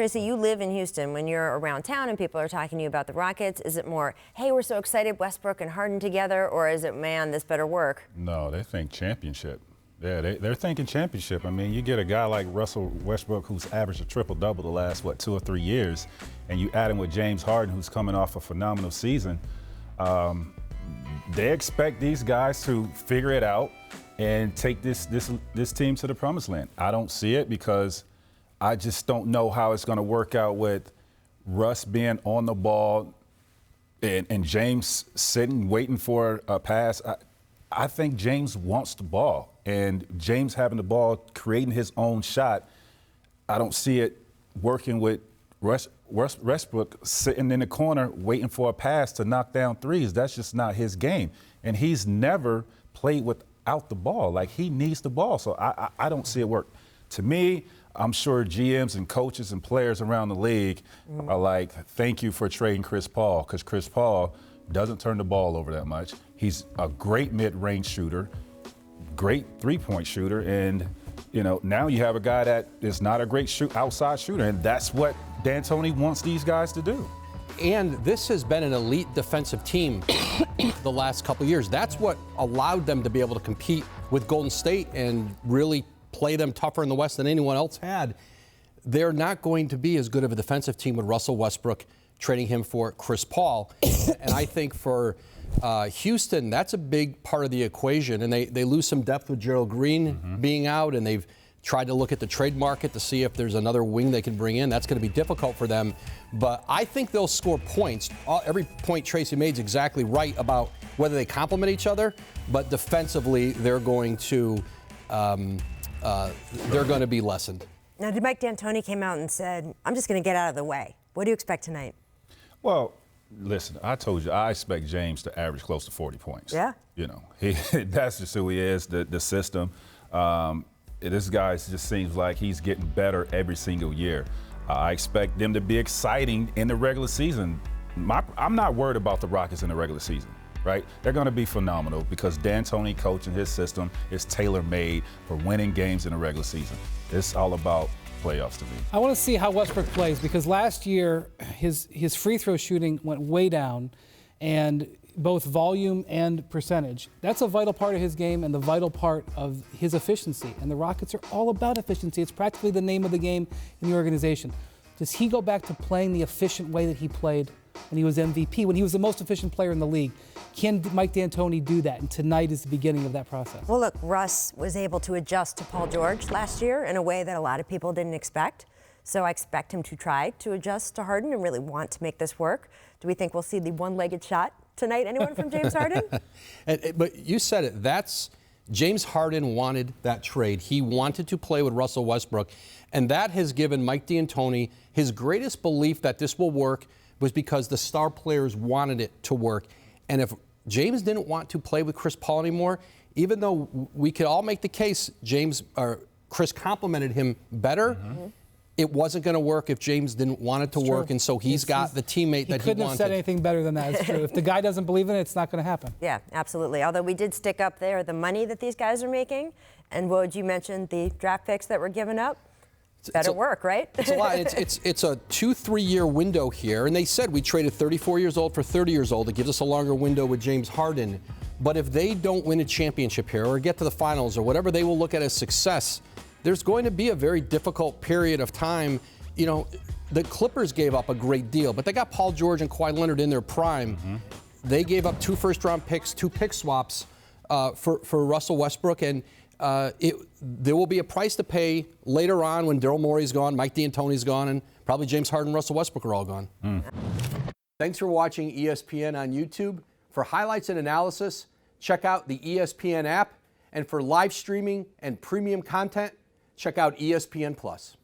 Tracy, you live in Houston. When you're around town and people are talking to you about the Rockets, is it more, hey, we're so excited, Westbrook and Harden together, or is it, man, this better work? No, they think championship. Yeah, they're thinking championship. I mean, you get a guy like Russell Westbrook who's averaged a triple-double the last, 2 or 3 years, and you add him with James Harden, who's coming off a phenomenal season. They expect these guys to figure it out and take this team to the promised land. I don't see it because I just don't know how it's going to work out with Russ being on the ball and James sitting, waiting for a pass. I think James wants the ball, and James having the ball, creating his own shot, I don't see it working with Westbrook sitting in the corner waiting for a pass to knock down threes. That's just not his game. And he's never played without the ball. Like, he needs the ball. So I don't see it work. To me, I'm sure GMs and coaches and players around the league are like, thank you for trading Chris Paul, because Chris Paul doesn't turn the ball over that much. He's a great mid-range shooter, great three-point shooter, and now you have a guy that is not a great outside shooter, and that's what D'Antoni wants these guys to do. And this has been an elite defensive team the last couple of years. That's what allowed them to be able to compete with Golden State and really play them tougher in the West than anyone else had. They're not going to be as good of a defensive team with Russell Westbrook trading him for Chris Paul. And I think for Houston, that's a big part of the equation. And they lose some depth with Gerald Green being out, and they've tried to look at the trade market to see if there's another wing they can bring in. That's going to be difficult for them. But I think they'll score points. Every point Tracy made is exactly right about whether they complement each other. But defensively, they're going to be lessened. Now, Mike D'Antoni came out and said, I'm just going to get out of the way. What do you expect tonight? Well, listen, I told you, I expect James to average close to 40 points. Yeah. That's just who he is, the system. This guy just seems like he's getting better every single year. I expect them to be exciting in the regular season. I'm not worried about the Rockets in the regular season, right? They're going to be phenomenal because D'Antoni coaching his system is tailor-made for winning games in the regular season. It's all about playoffs to me. I want to see how Westbrook plays because last year his free throw shooting went way down, and both volume and percentage. That's a vital part of his game and the vital part of his efficiency. And the Rockets are all about efficiency. It's practically the name of the game in the organization. Does he go back to playing the efficient way that he played when he was MVP, when he was the most efficient player in the league? Can Mike D'Antoni do that? And tonight is the beginning of that process. Well, look, Russ was able to adjust to Paul George last year in a way that a lot of people didn't expect. So I expect him to try to adjust to Harden and really want to make this work. Do we think we'll see the one-legged shot tonight? Anyone from James Harden? But you said it. That's James Harden wanted that trade. He wanted to play with Russell Westbrook. And that has given Mike D'Antoni his greatest belief that this will work was because the star players wanted it to work. And if James didn't want to play with Chris Paul anymore, even though we could all make the case Chris complimented him better, it wasn't going to work if James didn't want it to work, and so he's got the teammate that he wanted. He couldn't have said anything better than that. It's true. If the guy doesn't believe in it, it's not going to happen. Yeah, absolutely. Although we did stick up there the money that these guys are making, and Woj, you mentioned the draft picks that were given up. Better work, right? It's a lot. It's a 2-3 year window here, and they said we traded 34 years old for 30 years old. It gives us a longer window with James Harden. But if they don't win a championship here or get to the finals or whatever they will look at as success, there's going to be a very difficult period of time. The Clippers gave up a great deal, but they got Paul George and Kawhi Leonard in their prime. They gave up 2 first-round picks, 2 pick swaps for Russell Westbrook, and there will be a price to pay later on when Daryl Morey's gone, Mike D'Antoni's gone, and probably James Harden and Russell Westbrook are all gone. Thanks for watching ESPN on YouTube. For highlights and analysis, check out the ESPN app. And for live streaming and premium content, check out ESPN+.